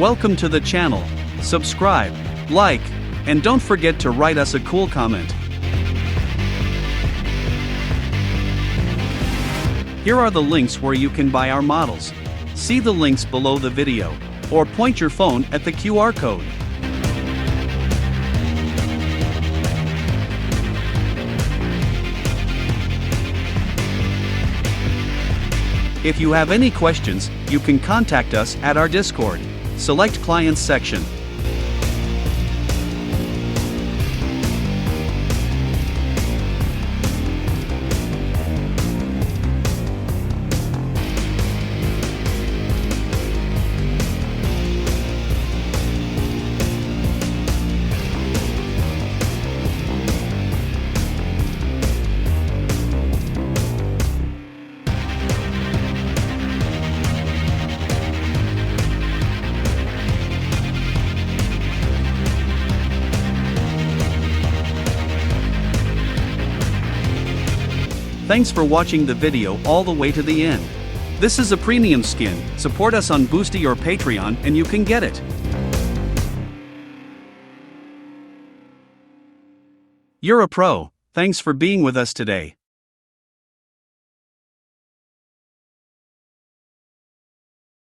Welcome to the channel. Subscribe, like, and don't forget to write us a cool comment. Here are the links where you can buy our models. See the links below the video, or point your phone at the QR code. If you have any questions, you can contact us at our Discord. Select Clients section. Thanks for watching the video all the way to the end. This is a premium skin. Support us on Boosty or Patreon and you can get it. You're a pro. Thanks for being with us today.